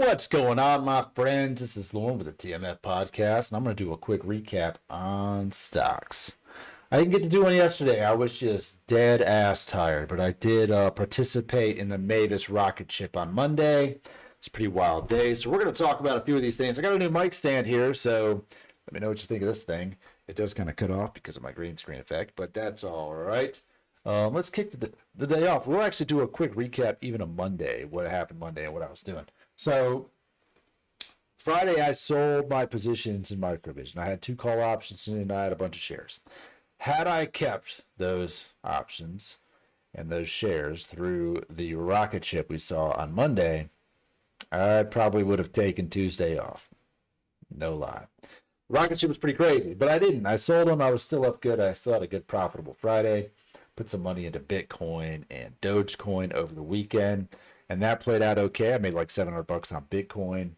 What's going on, my friends? This is Lauren with the TMF podcast, and I'm going to do a quick recap on stocks. I didn't get to do one yesterday. I was just dead ass tired, but I did participate in the Mvis rocket ship on Monday. It's a pretty wild day, so we're going to talk about a few of these things. I got a new mic stand here, so let me know what you think of this thing. It does kind of cut off because of my green screen effect, but that's all right. Let's kick the day off. We'll actually do a quick recap, even on Monday, what happened Monday and what I was doing. So Friday, I sold my positions in Microvision. I had 2 call options and I had a bunch of shares. Had I kept those options and those shares through the rocket ship we saw on Monday, I probably would have taken Tuesday off. No lie. Rocket ship was pretty crazy, but I didn't. I sold them. I was still up good. I still had a good profitable Friday. Put some money into Bitcoin and Dogecoin over the weekend, and that played out okay. I made like $700 on Bitcoin.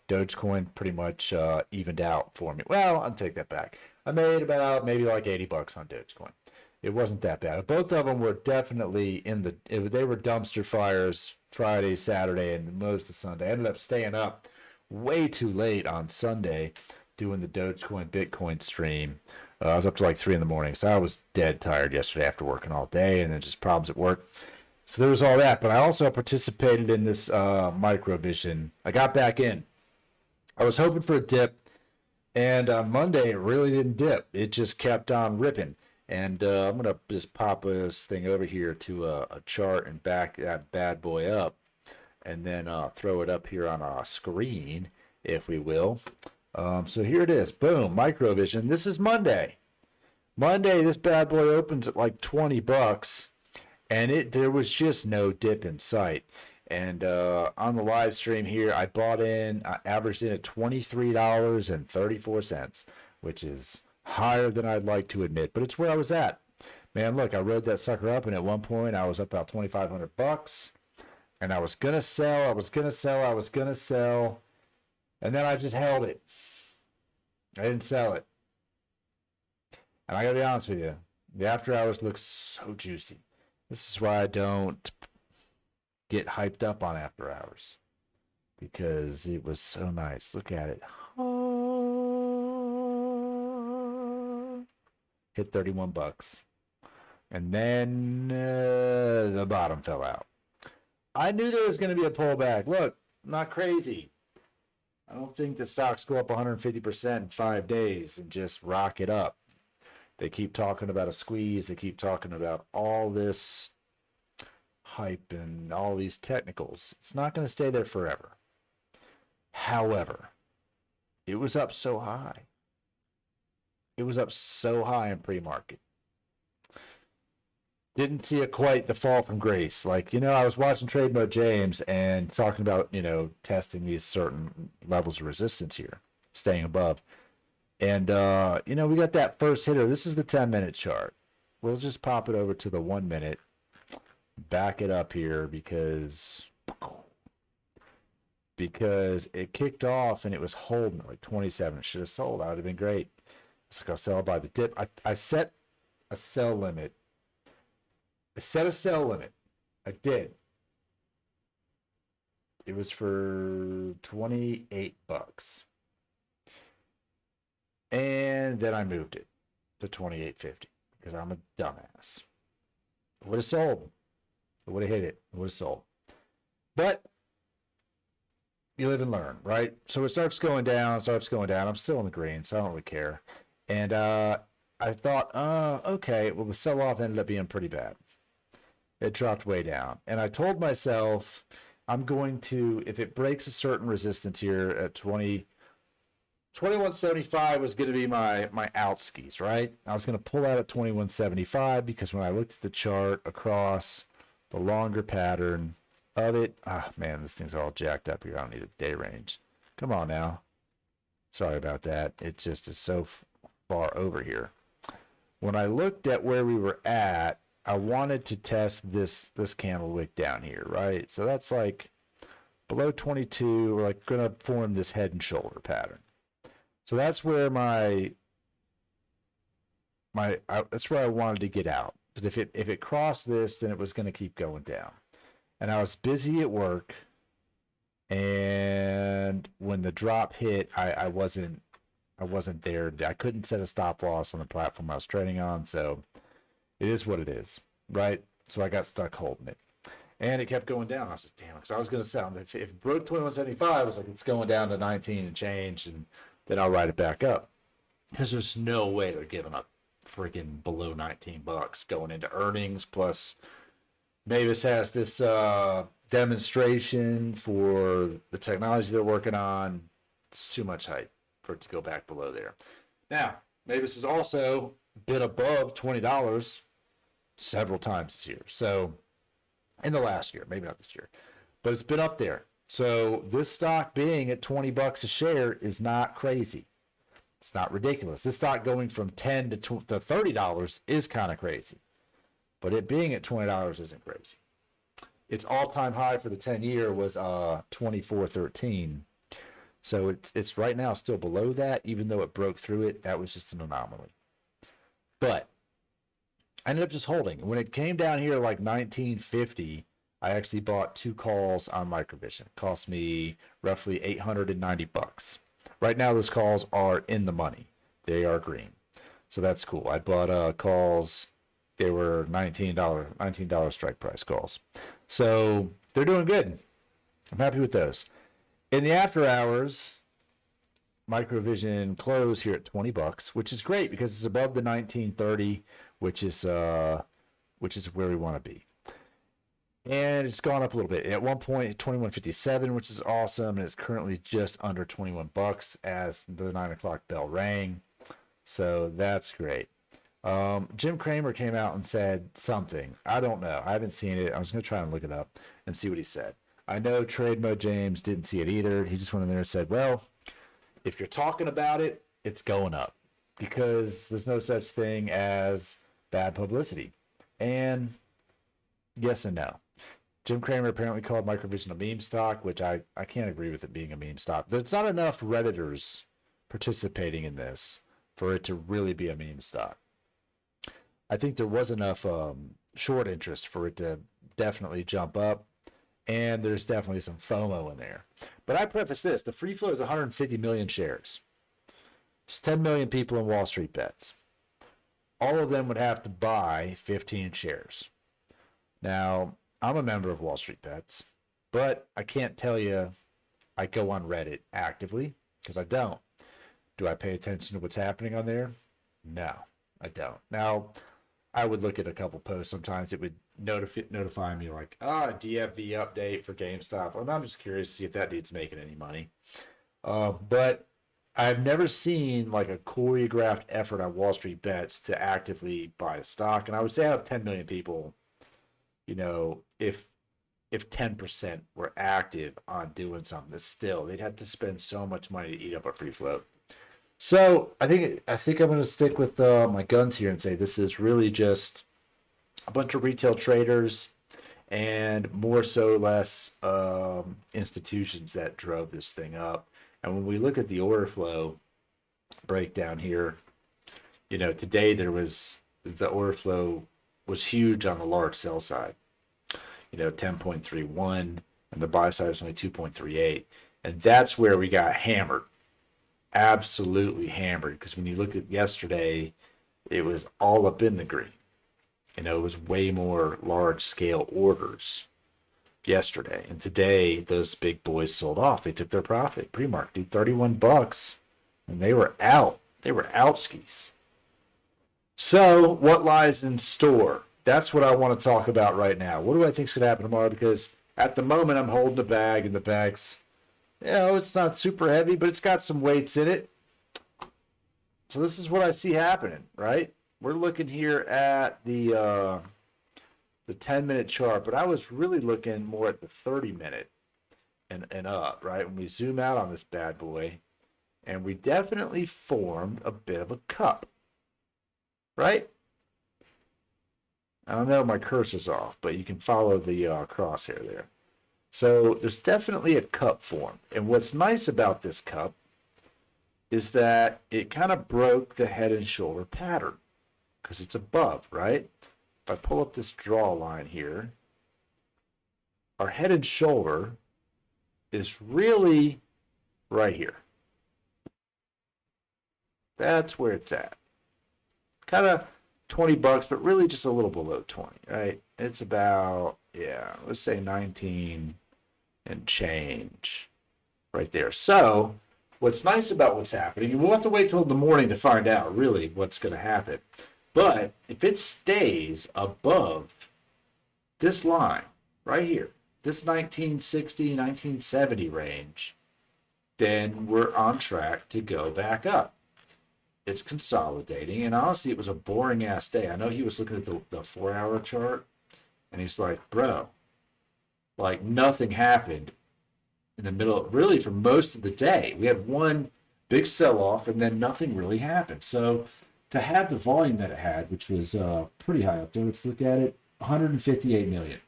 Dogecoin pretty much evened out for me. Well, I'll take that back. I made about maybe like $80 on Dogecoin. It wasn't that bad. Both of them were definitely they were dumpster fires Friday, Saturday, and most of Sunday. I ended up staying up way too late on Sunday doing the Dogecoin Bitcoin stream. I was up to like 3 in the morning, so I was dead tired yesterday after working all day, and then just problems at work. So there was all that, but I also participated in this Microvision. I got back in. I was hoping for a dip, and on Monday it really didn't dip. It just kept on ripping. And I'm going to just pop this thing over here to a chart and back that bad boy up, and then throw it up here on our screen, if we will. So here it is. Boom, Microvision. This is Monday. Monday, this bad boy opens at like $20, and there was just no dip in sight. And on the live stream here, I averaged in at $23.34, which is higher than I'd like to admit, but it's where I was at. Man, look, I rode that sucker up, and at one point I was up about $2,500, and I was gonna sell, and then I just held it. I didn't sell it. And I gotta be honest with you, the after hours looks so juicy. This is why I don't get hyped up on after hours, because it was so nice. Look at it. Hit $31, and then the bottom fell out. I knew there was going to be a pullback. Look, I'm not crazy. I don't think the stocks go up 150% in 5 days and just rock it up. They keep talking about a squeeze. They keep talking about all this hype and all these technicals. It's not going to stay there forever. However, it was up so high. It was up so high in pre-market. Didn't see it quite the fall from grace. Like, I was watching Trade Mode James and talking about, testing these certain levels of resistance here, staying above. And, we got that first hitter. This is the 10-minute chart. We'll just pop it over to the 1 minute. Back it up here because it kicked off and it was holding like 27. It should have sold. That would have been great. It's like I'll sell by the dip. I set a sell limit. I did. It was for $28. And then I moved it to $28.50 because I'm a dumbass. I would have sold. I would have hit it. I would have sold. But you live and learn, right? So it starts going down. I'm still in the green, so I don't really care. And I thought, okay, well, the sell-off ended up being pretty bad. It dropped way down. And I told myself, I'm going to, if it breaks a certain resistance here at 2175 was going to be my out skis, right? I was going to pull out at 2175 because when I looked at the chart across the longer pattern of it, man, this thing's all jacked up here. I don't need a day range. Come on now. Sorry about that. It just is so far over here. When I looked at where we were at, I wanted to test this candle wick down here, right? So that's like below 22. We're like going to form this head and shoulder pattern. So that's where that's where I wanted to get out. Because if it crossed this, then it was going to keep going down. And I was busy at work, And when the drop hit, I wasn't there. I couldn't set a stop loss on the platform I was trading on, so it is what it is, right? So I got stuck holding it. And it kept going down. I said, damn, because I was going to sell. If it broke 21.75, I was like, it's going down to 19 and change, and then I'll ride it back up. Because there's no way they're giving up freaking below $19 going into earnings. Plus, Mvis has this demonstration for the technology they're working on. It's too much hype for it to go back below there. Now, Mvis has also been above $20 several times this year. So, in the last year, maybe not this year, but it's been up there. So this stock being at $20 a share is not crazy. It's not ridiculous. This stock going from $10 to $30 is kind of crazy, but it being at $20 isn't crazy. Its all-time high for the 10-year was 24.13. So it's right now still below that, even though it broke through it. That was just an anomaly. But I ended up just holding. When it came down here like 1950, I actually bought 2 calls on Microvision. It cost me roughly $890. Right now, those calls are in the money. They are green. So that's cool. I bought calls. They were $19 strike price calls. So they're doing good. I'm happy with those. In the after hours, Microvision closed here at $20, which is great because it's above the 1930, which is where we want to be. And it's gone up a little bit. At one point, 21.57, which is awesome, and it's currently just under $21 as the 9 o'clock bell rang. So that's great. Jim Cramer came out and said something. I don't know. I haven't seen it. I was going to try and look it up and see what he said. I know Trade Mode James didn't see it either. He just went in there and said, well, if you're talking about it, it's going up because there's no such thing as bad publicity. And yes and no. Jim Cramer apparently called Microvision a meme stock, which I can't agree with it being a meme stock. There's not enough Redditors participating in this for it to really be a meme stock. I think there was enough short interest for it to definitely jump up, and there's definitely some FOMO in there. But I preface this, the free float is 150 million shares. It's 10 million people in Wall Street bets. All of them would have to buy 15 shares. Now, I'm a member of Wall Street Bets, but I can't tell you I go on Reddit actively because I don't. Do I pay attention to what's happening on there? No, I don't. Now, I would look at a couple posts. Sometimes it would notify me like, DFV update for GameStop. And I'm just curious to see if that dude's making any money. But I've never seen like a choreographed effort on Wall Street Bets to actively buy a stock. And I would say out of 10 million people, you know, if 10% were active on doing something, still they'd have to spend so much money to eat up a free float. So I think I'm going to stick with my guns here and say this is really just a bunch of retail traders and more so less institutions that drove this thing up. And when we look at the order flow breakdown here, you know, today the order flow was huge on the large sell side, you know, 10.31, and the buy side was only 2.38. And that's where we got hammered, absolutely hammered, because when you look at yesterday, it was all up in the green. You know, it was way more large scale orders yesterday. And today, those big boys sold off. They took their profit. Pre-market, dude, $31, and they were out. They were out skis. So, what lies in store? That's what I want to talk about right now. What do I think is going to happen tomorrow? Because at the moment, I'm holding the bag, and the bag's, you know, it's not super heavy, but it's got some weights in it. So this is what I see happening, right? We're looking here at the 10-minute chart, but I was really looking more at the 30-minute and up, right? When we zoom out on this bad boy, and we definitely formed a bit of a cup. Right? I don't know, my cursor's off, but you can follow the crosshair there. So there's definitely a cup formed. And what's nice about this cup is that it kind of broke the head and shoulder pattern because it's above, right? If I pull up this draw line here, our head and shoulder is really right here. That's where it's at. Kind of $20, but really just a little below 20, right? It's about, yeah, let's say 19 and change right there. So what's nice about what's happening, and we'll have to wait till the morning to find out really what's going to happen. But if it stays above this line right here, this 1960, 1970 range, then we're on track to go back up. It's consolidating, and honestly, it was a boring ass day. I know he was looking at the 4-hour chart, and he's like, bro, like nothing happened in the middle, really for most of the day. We had one big sell-off, and then nothing really happened. So to have the volume that it had, which was pretty high up there, let's look at it, 158 million.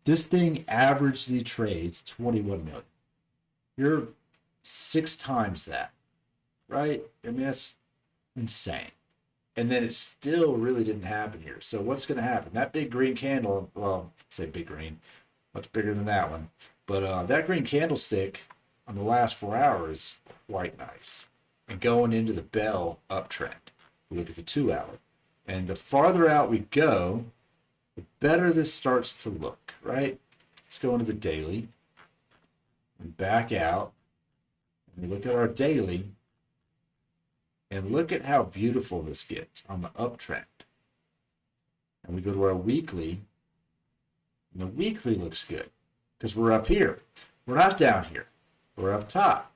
This thing averagely trades 21 million. You're 6 times that, right? I mean, that's insane. And then it still really didn't happen here. So what's going to happen? That big green candle, well, say big green, much bigger than that one. But that green candlestick on the last 4 hours is quite nice. And going into the bell uptrend. We look at the 2-hour. And the farther out we go, the better this starts to look, right? Let's go into the daily and back out. And we look at our daily and look at how beautiful this gets on the uptrend. And we go to our weekly, and the weekly looks good because we're up here. We're not down here. We're up top.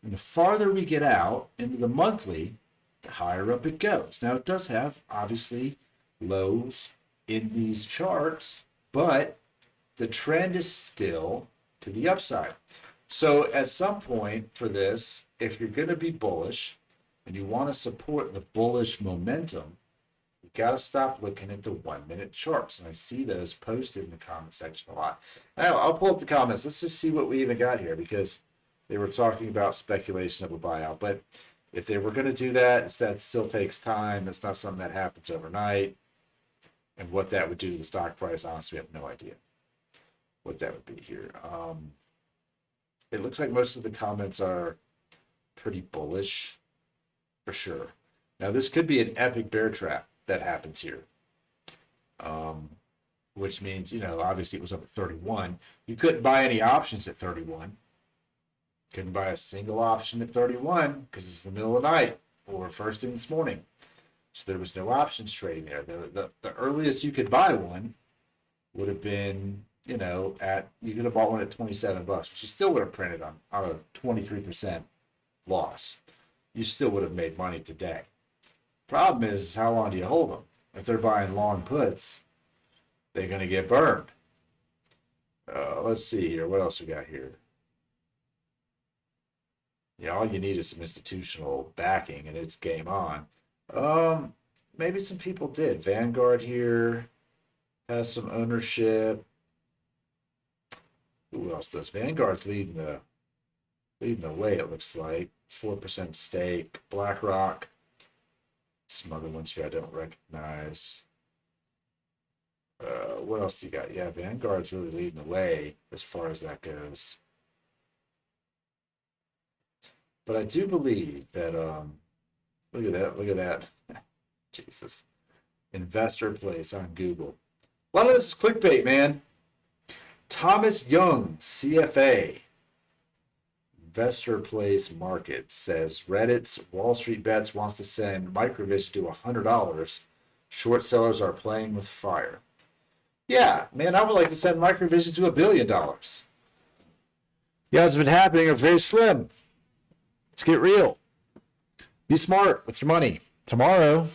And the farther we get out into the monthly, the higher up it goes. Now, it does have, obviously, lows in these charts, but the trend is still to the upside. So at some point for this, if you're going to be bullish and you want to support the bullish momentum, you got to stop looking at the 1-minute charts. And I see those posted in the comment section a lot. Now, I'll pull up the comments. Let's just see what we even got here, because they were talking about speculation of a buyout. But if they were going to do that, that still takes time. It's not something that happens overnight. And what that would do to the stock price, honestly, we have no idea what that would be here. It looks like most of the comments are pretty bullish, for sure. Now, this could be an epic bear trap that happens here, which means, obviously it was up at 31. You couldn't buy any options at 31. Couldn't buy a single option at 31 because it's the middle of the night or first thing this morning. So there was no options trading there. The earliest you could buy one would have been, you could have bought one at $27, which you still would have printed on a 23% loss. You still would have made money today. Problem is, how long do you hold them? If they're buying long puts, they're going to get burned. Let's see here. What else we got here? Yeah, all you need is some institutional backing, and it's game on. Maybe some people did. Vanguard here has some ownership. Who else does? Vanguard's leading the way, it looks like. 4% stake. BlackRock. Some other ones here I don't recognize. What else do you got? Yeah, Vanguard's really leading the way as far as that goes. But I do believe that, look at that. Jesus. Investor place on Google. A lot of this is clickbait, man. Thomas Young, CFA, Investor Place Market, says Reddit's Wall Street Bets wants to send Microvision to $100. Short sellers are playing with fire. Yeah, man, I would like to send Microvision to $1 billion. The odds of it happening are very slim. Let's get real. Be smart with your money. Tomorrow,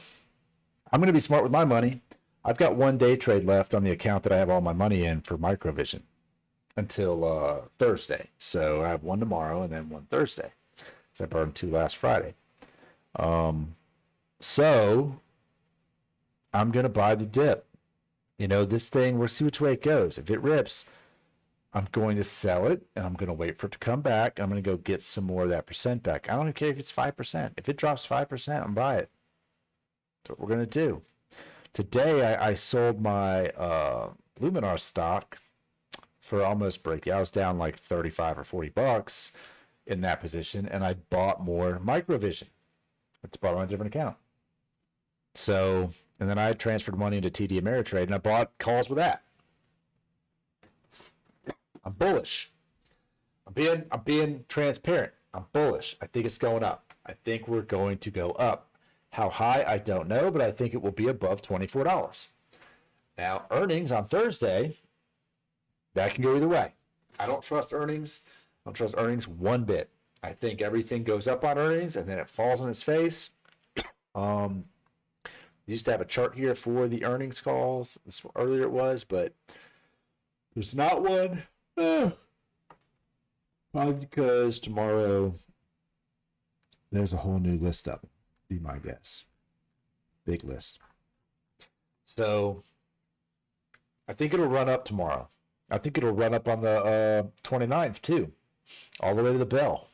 I'm going to be smart with my money. I've got 1 day trade left on the account that I have all my money in for Microvision until Thursday. So I have one tomorrow and then one Thursday. So I burned 2 last Friday. So I'm going to buy the dip. This thing, we'll see which way it goes. If it rips, I'm going to sell it, and I'm going to wait for it to come back. I'm going to go get some more of that percent back. I don't care if it's 5%. If it drops 5%, I'm buy it. That's what we're going to do. Today, I sold my Luminar stock for almost breaking. I was down like 35 or $40 in that position, and I bought more Microvision. It's bought on a different account. So, and then I transferred money into TD Ameritrade, and I bought calls with that. I'm bullish. I'm being transparent. I'm bullish. I think it's going up. I think we're going to go up. How high, I don't know, but I think it will be above $24. Now, earnings on Thursday, that can go either way. I don't trust earnings. I don't trust earnings one bit. I think everything goes up on earnings and then it falls on its face. You used to have a chart here for the earnings calls. Earlier it was, but there's not one. Probably because tomorrow there's a whole new list up. Be my guess. Big list. So I think it'll run up tomorrow. I think it'll run up on the 29th too, all the way to the bell.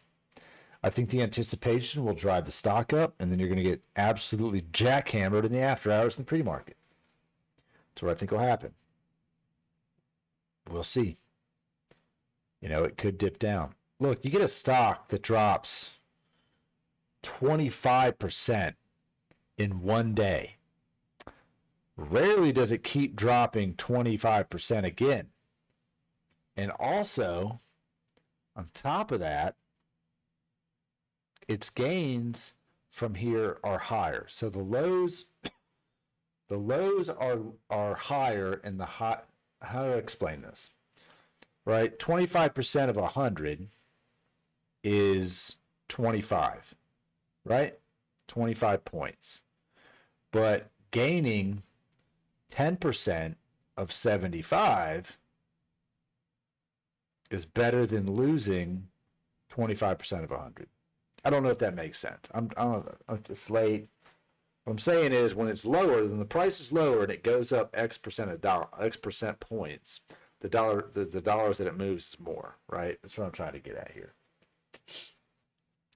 I think the anticipation will drive the stock up, and then you're going to get absolutely jackhammered in the after hours in the pre-market. That's what I think will happen. We'll see. You know, it could dip down. Look, you get a stock that drops 25% in one day. Rarely does it keep dropping 25% again. And also, on top of that, its gains from here are higher. So the lows are higher in the high. How do I explain this? Right, 25% of 100 is 25, right? 25 points. But gaining 10% of 75 is better than losing 25% of 100. I don't know if that makes sense. It's late. What I'm saying is, when it's lower, then the price is lower and it goes up X percent points. The dollars that it moves is more, right? That's what I'm trying to get at here.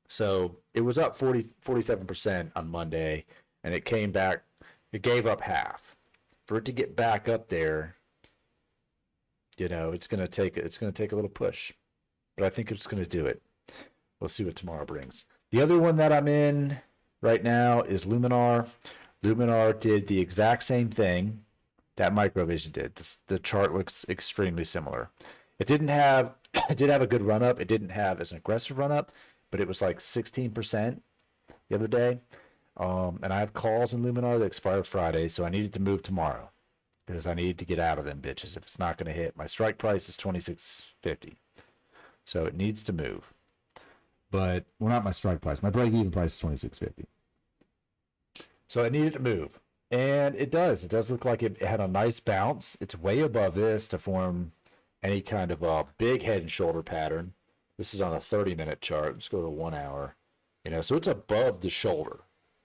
So it was up 47% on Monday, and it came back. It gave up half. For it to get back up there, you know, it's gonna take a little push, but I think it's gonna do it. We'll see what tomorrow brings. The other one that I'm in right now is Luminar. Luminar did the exact same thing that Microvision did. The chart looks extremely similar. It did have a good run up. It didn't have as an aggressive run up, but it was like 16% the other day. And I have calls in Luminar that expire Friday, so I needed to move tomorrow because I needed to get out of them bitches. If it's not going to hit, my strike price is $26.50, so it needs to move. But well, not my strike price. My break-even price is $26.50. So I needed to move. And it does. It does look like it had a nice bounce. It's way above this to form any kind of a big head and shoulder pattern. This is on a 30-minute chart. Let's go to 1 hour. You know, so it's above the shoulder.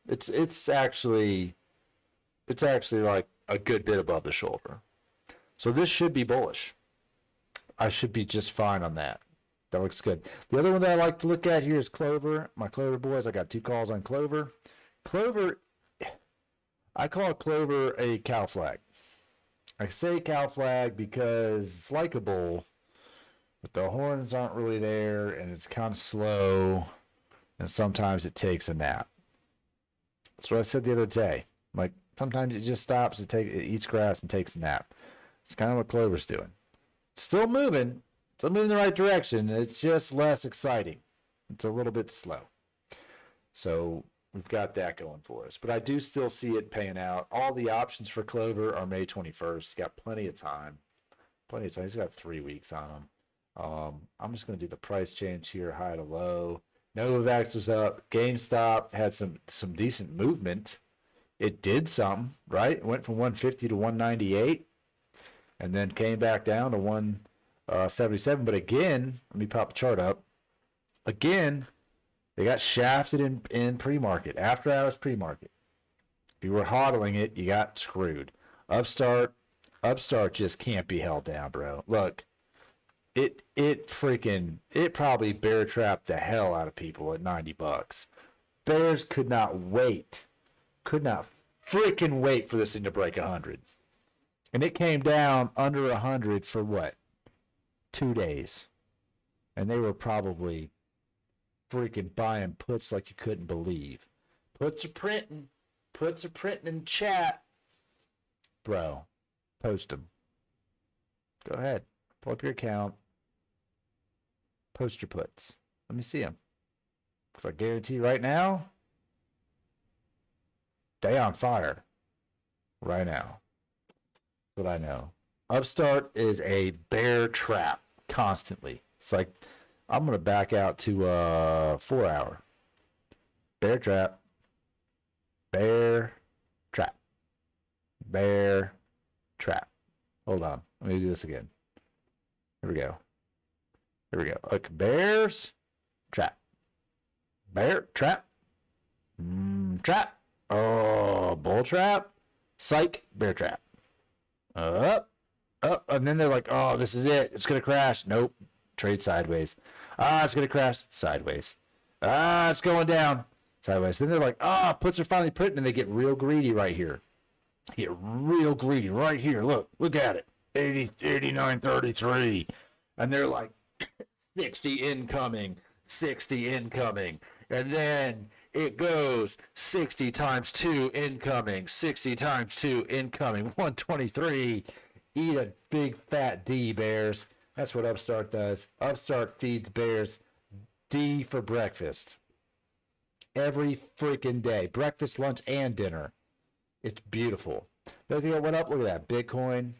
It's actually like a good bit above the shoulder. So this should be bullish. I should be just fine on that. That looks good. The other one that I like to look at here is Clover. My Clover boys. I got 2 calls on Clover. Clover. I call Clover a cow flag. I say cow flag because it's like a bull, but the horns aren't really there, and it's kind of slow, and sometimes it takes a nap. That's what I said the other day. Like, sometimes it just stops, it eats grass and takes a nap. It's kind of what Clover's doing. Still moving in the right direction. It's just less exciting. It's a little bit slow. So we've got that going for us. But I do still see it paying out. All the options for Clover are May 21st. You got plenty of time. He's got 3 weeks on them. I'm just going to do the price change here, high to low. Novavax was up. GameStop had some decent movement. It did some, right? It went from 150 to 198 and then came back down to 177. But again, let me pop the chart up. Again, they got shafted in pre-market, after hours pre-market. If you were hodling it, you got screwed. Upstart just can't be held down, bro. Look, it probably bear trapped the hell out of people at $90. Bears could not freaking wait for this thing to break 100. And it came down under 100 for what? 2 days. And they were probably freaking buying puts like you couldn't believe. Puts are printing. Puts are printing in the chat. Bro, post them. Go ahead. Pull up your account. Post your puts. Let me see them. I guarantee right now, they on fire. Right now. That's what I know. Upstart is a bear trap constantly. It's like, I'm going to back out to 4 hour. Bear trap. Bear trap. Bear trap. Hold on. Let me do this again. Here we go. Here we go. Look, bears trap. Bear trap. Trap. Oh, bull trap. Psych. Bear trap. Up. And then they're like, oh, this is it. It's going to crash. Nope. Trade sideways. It's going to crash. Sideways. It's going down. Sideways. Then they're like, puts are finally printing, and they get real greedy right here. Get real greedy right here. Look at it. 89.33. And they're like, 60 incoming. 60 incoming. And then it goes 60 times 2 incoming. 60 times 2 incoming. 123. Eat a big fat D, bears. That's what Upstart does. Upstart feeds bears D for breakfast. Every freaking day. Breakfast, lunch, and dinner. It's beautiful. The other thing that went up, look at that. Bitcoin.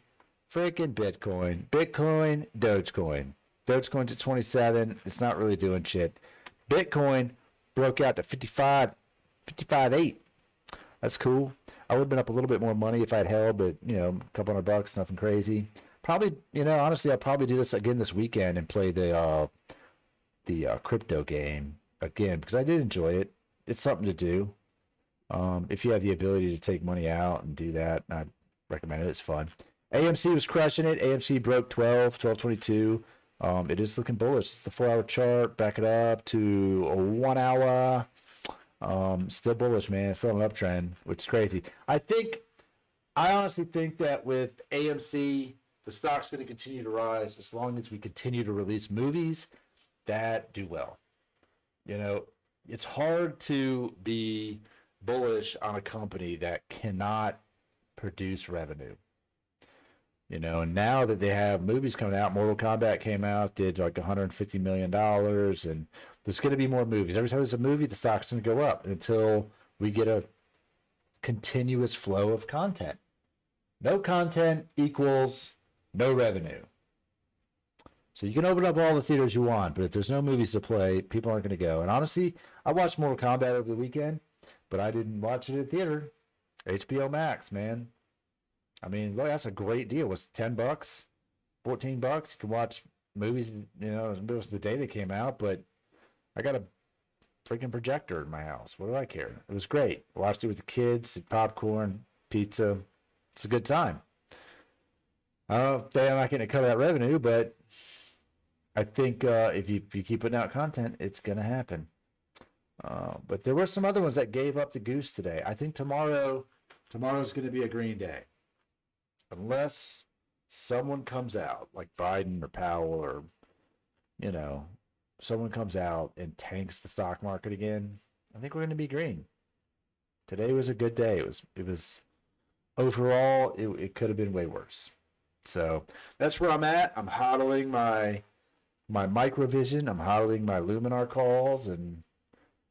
Freaking Bitcoin. Bitcoin, Dogecoin. Dogecoin's at 27. It's not really doing shit. Bitcoin broke out to 55.8. That's cool. I would have been up a little bit more money if I'd held, but, a couple $100, nothing crazy. Probably, honestly, I'll probably do this again this weekend and play the crypto game again, because I did enjoy it. It's something to do. If you have the ability to take money out and do that, I recommend it. It's fun. AMC was crushing it. AMC broke 12.22. It is looking bullish. It's the 4-hour chart. Back it up to a 1 hour. Still bullish, man. Still an uptrend, which is crazy. I honestly think that with AMC, the stock's going to continue to rise as long as we continue to release movies that do well. It's hard to be bullish on a company that cannot produce revenue. And now that they have movies coming out, Mortal Kombat came out, did like $150 million, and there's going to be more movies. Every time there's a movie, the stock's going to go up until we get a continuous flow of content. No content equals no revenue. So you can open up all the theaters you want, but if there's no movies to play, people aren't going to go. And honestly, I watched Mortal Kombat over the weekend, but I didn't watch it in theater. HBO Max, man. I mean, look, that's a great deal. It was $10, $14. You can watch movies, it was the day they came out, but I got a freaking projector in my house. What do I care? It was great. I watched it with the kids, popcorn, pizza. It's a good time. I don't know if they're not going to cut that revenue, but I think if you keep putting out content, it's going to happen. But there were some other ones that gave up the goose today. I think tomorrow's going to be a green day. Unless someone comes out, like Biden or Powell or, someone comes out and tanks the stock market again, I think we're going to be green. Today was a good day. It was overall, it could have been way worse. So that's where I'm at. I'm hodling my Microvision. I'm hodling my Luminar calls, and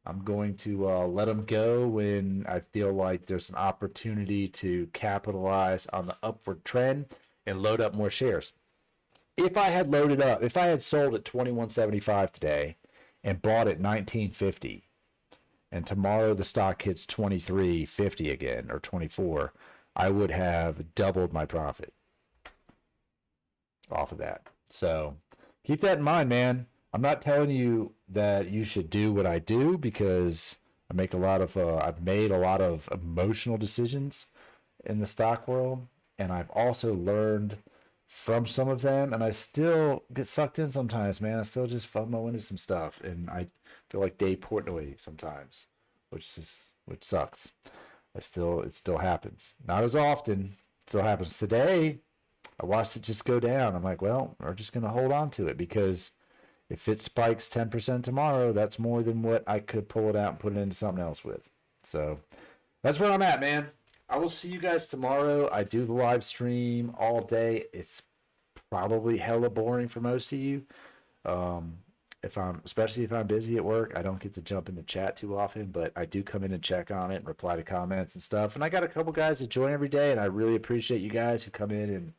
I'm going to let them go when I feel like there's an opportunity to capitalize on the upward trend and load up more shares. If I had sold at $21.75 today and bought at $19.50, and tomorrow the stock hits $23.50 again, or $24, I would have doubled my profit off of that. So keep that in mind, man. I'm not telling you that you should do what I do, because I've made a lot of emotional decisions in the stock world, and I've also learned from some of them, and I still get sucked in sometimes, man. I still just FOMO into some stuff, and I feel like Dave Portnoy sometimes, which sucks. It still happens. Not as often. It still happens today. I watched it just go down. I'm like, well, we're just going to hold on to it because if it spikes 10% tomorrow, that's more than what I could pull it out and put it into something else with. So that's where I'm at, man. I will see you guys tomorrow. I do the live stream all day. It's probably hella boring for most of you. Especially if I'm busy at work, I don't get to jump in the chat too often, but I do come in and check on it and reply to comments and stuff. And I got a couple guys that join every day, and I really appreciate you guys who come in and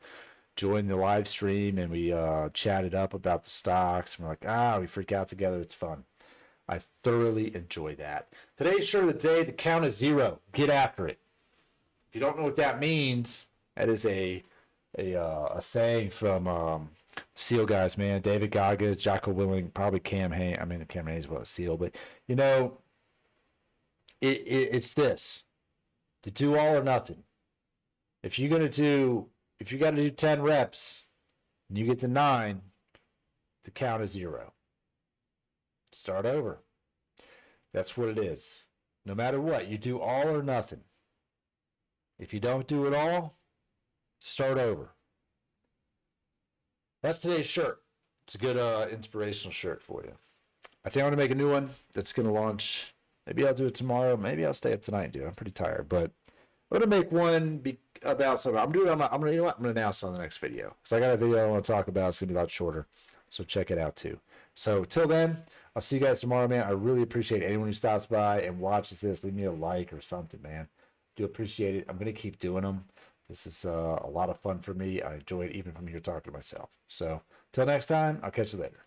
join the live stream, and we chatted up about the stocks. And we're like, we freak out together. It's fun. I thoroughly enjoy that. Today's shirt of the day, the count is 0. Get after it. If you don't know what that means, that is a saying from SEAL guys, man. David Goggins, Jocko Willing, probably Cam Hanes. I mean, Cam Hanes was a SEAL, but you know, it's this: to do all or nothing. If you got to do 10 reps and you get to 9, the count is 0. Start over. That's what it is. No matter what, you do all or nothing. If you don't do it all, start over. That's today's shirt. It's a good inspirational shirt for you. I think I'm going to make a new one that's going to launch. Maybe I'll do it tomorrow. Maybe I'll stay up tonight and do it. I'm pretty tired, but I'm going to make one about something. I'm going to announce it on the next video. So I got a video I want to talk about. It's going to be a lot shorter. So check it out too. So till then, I'll see you guys tomorrow, man. I really appreciate anyone who stops by and watches this. Leave me a like or something, man. Do appreciate it. I'm going to keep doing them. This is a lot of fun for me. I enjoy it even from here talking to myself. So till next time, I'll catch you later.